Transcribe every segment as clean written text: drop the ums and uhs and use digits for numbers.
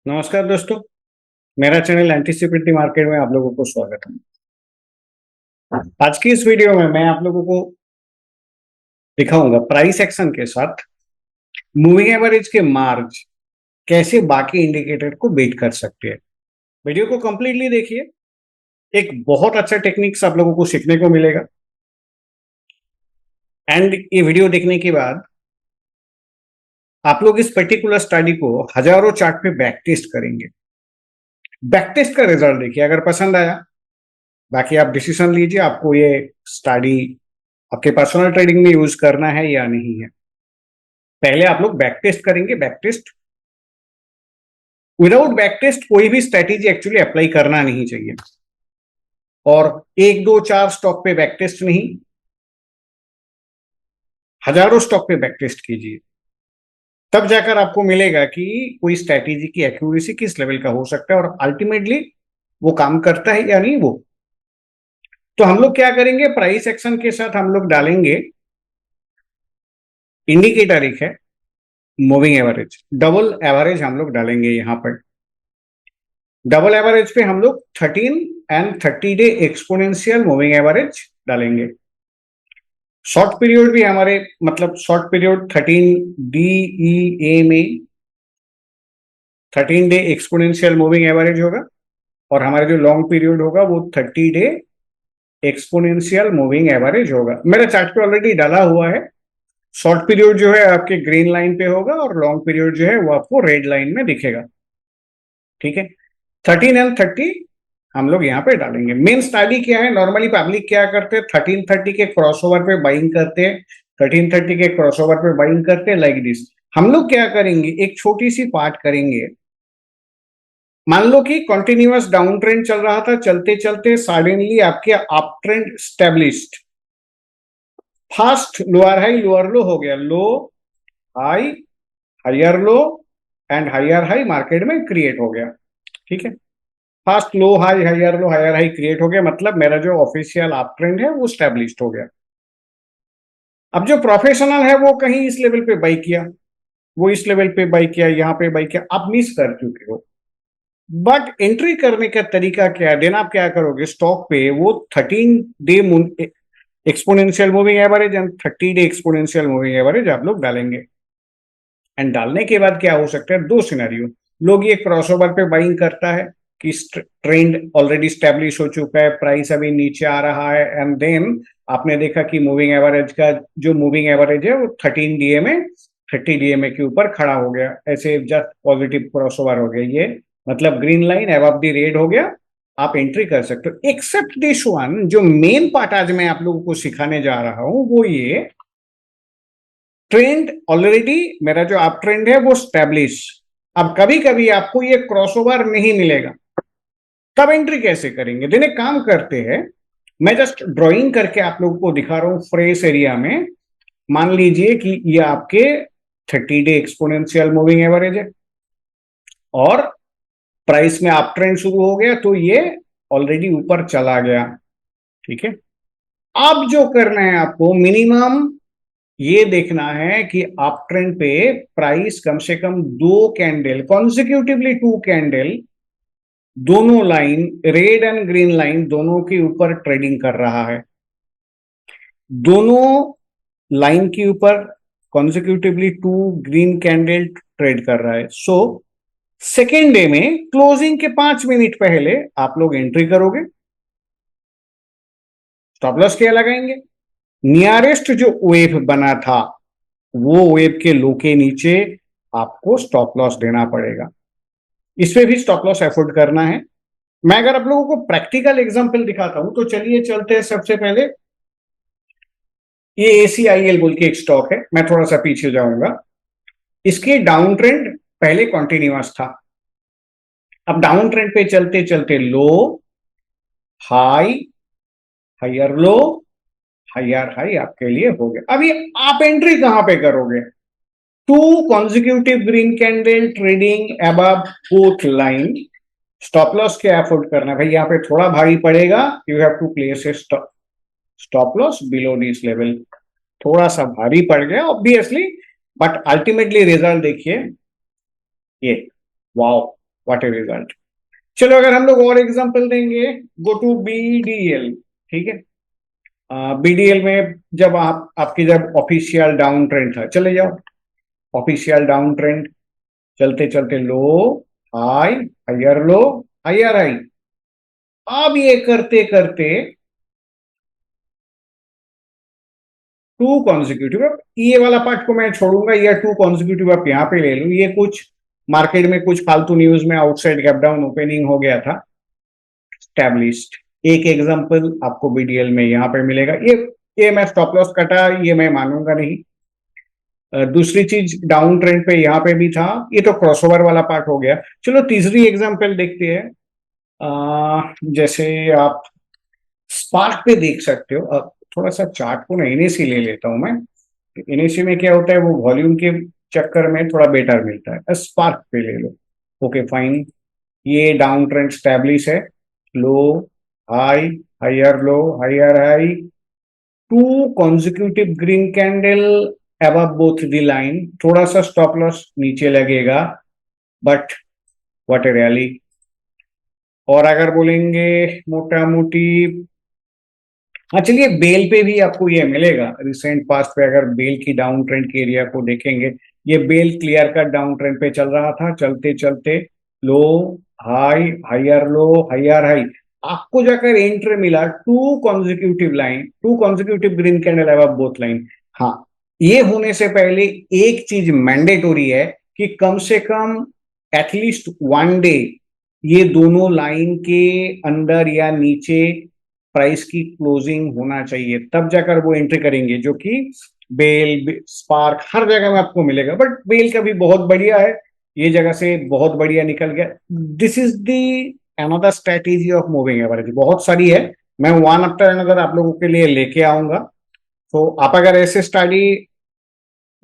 नमस्कार दोस्तों। मेरा चैनल एंटीसिपेटरी मार्केट में आप लोगों को स्वागत है। आज की इस वीडियो में मैं आप लोगों को दिखाऊंगा प्राइस एक्शन के साथ मूविंग एवरेज के मार्ज कैसे बाकी इंडिकेटर को बीट कर सकते हैं। वीडियो को कंप्लीटली देखिए, एक बहुत अच्छा टेक्निक्स आप लोगों को सीखने को मिलेगा। एंड ये वीडियो देखने के बाद आप लोग इस पर्टिकुलर स्टडी को हजारों चार्ट पे बैक टेस्ट करेंगे। बैक टेस्ट का रिजल्ट देखिए, अगर पसंद आया बाकी आप डिसीजन लीजिए आपको ये स्टडी आपके पर्सनल ट्रेडिंग में यूज करना है या नहीं है। पहले आप लोग बैक टेस्ट करेंगे। Back test, without back test कोई भी स्ट्रेटेजी एक्चुअली अप्लाई करना नहीं चाहिए। और एक दो चार स्टॉक पे बैक टेस्ट नहीं, हजारों स्टॉक पे बैक टेस्ट कीजिए। तब जाकर आपको मिलेगा कि कोई स्ट्रेटेजी की एक्यूरेसी किस लेवल का हो सकता है और अल्टीमेटली वो काम करता है या नहीं वो। तो हम लोग क्या करेंगे, प्राइस एक्शन के साथ हम लोग डालेंगे इंडिकेटर, एक है मूविंग एवरेज, डबल एवरेज हम लोग डालेंगे। यहां पर डबल एवरेज पे हम लोग 13 and 30 day exponential moving average डालेंगे। शॉर्ट पीरियड भी हमारे, मतलब शॉर्ट पीरियड 13 डी ई ए में 13 डे एक्सपोनेंशियल मूविंग एवरेज होगा और हमारे जो लॉन्ग पीरियड होगा वो 30 डे एक्सपोनेंशियल मूविंग एवरेज होगा। मेरा चार्ट पे ऑलरेडी डाला हुआ है। शॉर्ट पीरियड जो है आपके ग्रीन लाइन पे होगा और लॉन्ग पीरियड जो है वो आपको रेड लाइन में दिखेगा। ठीक है, 13 एंड 30 हम लोग यहाँ पे डालेंगे। मेन स्टडी क्या है, नॉर्मली पब्लिक क्या करते हैं, 1330 के क्रॉसओवर पे बाइंग करते हैं, 1330 के क्रॉसओवर पे बाइंग करते हैं लाइक दिस। हम लोग क्या करेंगे, एक छोटी सी पार्ट करेंगे। मान लो कि कंटिन्यूअस डाउन ट्रेंड चल रहा था, चलते चलते सडनली आपके up trend established, first lower high lower low हो गया, low high higher low and higher high market में क्रिएट हो गया। ठीक है, first low high higher high create हो गया, मतलब मेरा जो ऑफिशियल अप ट्रेंड है वो स्टैब्लिश्ड हो गया। अब जो प्रोफेशनल है वो कहीं इस लेवल पे बाई किया, वो इस लेवल पे बाई किया, यहाँ पे बाई किया, आप मिस कर चुके हो। बट एंट्री करने का तरीका क्या है, देन आप क्या करोगे, स्टॉक पे वो 13 day exponential moving average and 30 day exponential moving average आप लोग डालेंगे। एंड डालने के बाद क्या हो सकता है, दो सिनेरियो। लोग ये क्रॉसओवर पे बाइंग करता है कि ट्रेंड ऑलरेडी स्टैब्लिश हो चुका है, प्राइस अभी नीचे आ रहा है, एंड देन आपने देखा कि मूविंग एवरेज का जो मूविंग एवरेज है वो 13 डीए में 30 डीए के ऊपर खड़ा हो गया, ऐसे जस्ट पॉजिटिव क्रॉसओवर हो गया। ये मतलब green line above the red हो गया, आप एंट्री कर सकते हो। एक्सेप्ट दिस वन, जो मेन पार्ट आज मैं आप लोगों को सिखाने जा रहा हूं वो ये, ट्रेंड ऑलरेडी मेरा जो अप ट्रेंड है वो स्टैब्लिश। अब कभी कभी आपको ये क्रॉसओवर नहीं मिलेगा, तब एंट्री कैसे करेंगे। दिन एक काम करते हैं, मैं जस्ट ड्राइंग करके आप लोगों को दिखा रहा हूं फ्रेश एरिया में। मान लीजिए कि ये आपके 30 डे एक्सपोनेंशियल मूविंग एवरेज है और प्राइस में अप ट्रेंड शुरू हो गया तो ये ऑलरेडी ऊपर चला गया। ठीक है, अब जो करना है आपको, मिनिमम ये देखना है कि अप ट्रेंड पे प्राइस कम से कम दो कैंडल कॉन्सिक्यूटिवली, टू कैंडल, दोनों line red and green line दोनों के ऊपर ट्रेडिंग कर रहा है, दोनों लाइन के ऊपर कॉन्सिक्यूटिवली टू ग्रीन कैंडल ट्रेड कर रहा है। सो सेकेंड डे में क्लोजिंग के 5 मिनट पहले आप लोग एंट्री करोगे। स्टॉप लॉस क्या लगाएंगे, नियरेस्ट जो वेव बना था वो वेव के लो के नीचे आपको स्टॉप लॉस देना पड़ेगा। इसमें भी स्टॉप लॉस एफोर्ड करना है। मैं अगर आप लोगों को प्रैक्टिकल एग्जांपल दिखाता हूं तो चलिए चलते हैं। सबसे पहले ये ACIL बोल के एक स्टॉक है, मैं थोड़ा सा पीछे जाऊंगा। इसकी डाउन ट्रेंड पहले कॉन्टिन्यूअस था, अब डाउन ट्रेंड पे चलते चलते low high higher low higher high आपके लिए हो गया। अभी आप एंट्री कहां पे करोगे, two consecutive green candle trading above both line. Stop loss क्या अफोर्ड करना है भाई, यहाँ पे थोड़ा भारी पड़ेगा, you have to place a stop loss below this level. थोड़ा सा भारी पड़ गया ऑब्वियसली, बट अल्टीमेटली रिजल्ट देखिए ये, वाओ, व्हाट ए रिजल्ट। चलो अगर हम लोग और एग्जांपल देंगे, गो टू बीडीएल। ठीक है, बीडीएल में जब आपकी जब ऑफिशियल डाउन ट्रेंड था, चले जाओ ऑफिशियल डाउन ट्रेंड, चलते चलते low high higher low higher high. अब ये करते करते टू कॉन्जिक्यूटिव, ये वाला पार्ट को मैं छोड़ूंगा, या टू कॉन्जिक्यूटिव आप यहां पे ले लो। ये कुछ मार्केट में कुछ फालतू न्यूज में आउटसाइड गैप डाउन ओपनिंग हो गया था, स्टैब्लिश्ड। एक एग्जांपल आपको बीडीएल में यहां पे मिलेगा। ये मैं स्टॉप लॉस कटा, ये मैं मानूंगा नहीं। दूसरी चीज डाउन ट्रेंड पे यहाँ पे भी था, ये तो क्रॉसओवर वाला पार्ट हो गया। चलो तीसरी एग्जांपल देखते हैं। जैसे आप स्पार्क पे देख सकते हो। अब थोड़ा सा चार्ट को ना एनएसी ले लेता हूं मैं। एनएसी में क्या होता है, वो वॉल्यूम के चक्कर में थोड़ा बेटर मिलता है। स्पार्क पे ले लो। ओके फाइन, ये डाउन ट्रेंड स्टैब्लिश है, low high higher low higher high, two consecutive green candle above both the line। थोड़ा सा स्टॉप लॉस नीचे लगेगा, बट व्हाट ए रैली। और अगर बोलेंगे मोटा मोटी, हाँ चलिए बेल पे भी आपको ये मिलेगा। रिसेंट पास्ट पे अगर बेल की डाउन ट्रेंड के एरिया को देखेंगे, ये well clear cut down trend पे चल रहा था, चलते चलते low high higher low higher high, आपको जाकर एंट्री मिला two consecutive line, two consecutive green candle above both line. हाँ, ये होने से पहले एक चीज मैंडेटोरी है कि कम से कम एटलीस्ट वन डे ये दोनों लाइन के अंदर या नीचे प्राइस की क्लोजिंग होना चाहिए, तब जाकर वो एंट्री करेंगे। जो कि बेल स्पार्क हर जगह में आपको मिलेगा, बट बेल का भी बहुत बढ़िया है, ये जगह से बहुत बढ़िया निकल गया। This is the another strategy of moving average, बहुत सारी है, मैं वन आफ्टर अनदर आप लोगों के लिए लेके आऊंगा। तो आप अगर ऐसे स्टडी,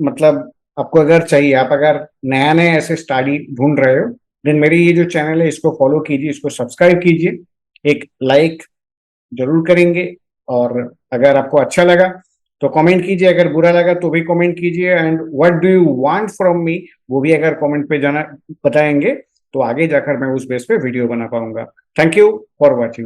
मतलब आपको अगर चाहिए, आप अगर नया नया ऐसे स्टडी ढूंढ रहे हो, देन मेरी ये जो चैनल है इसको फॉलो कीजिए, इसको सब्सक्राइब कीजिए, एक लाइक जरूर करेंगे। और अगर आपको अच्छा लगा तो कमेंट कीजिए, अगर बुरा लगा तो भी कमेंट कीजिए। And what do you want from me, वो भी अगर कमेंट पे जाना बताएंगे तो आगे जाकर मैं उस बेस पे वीडियो बना पाऊंगा। Thank you for watching.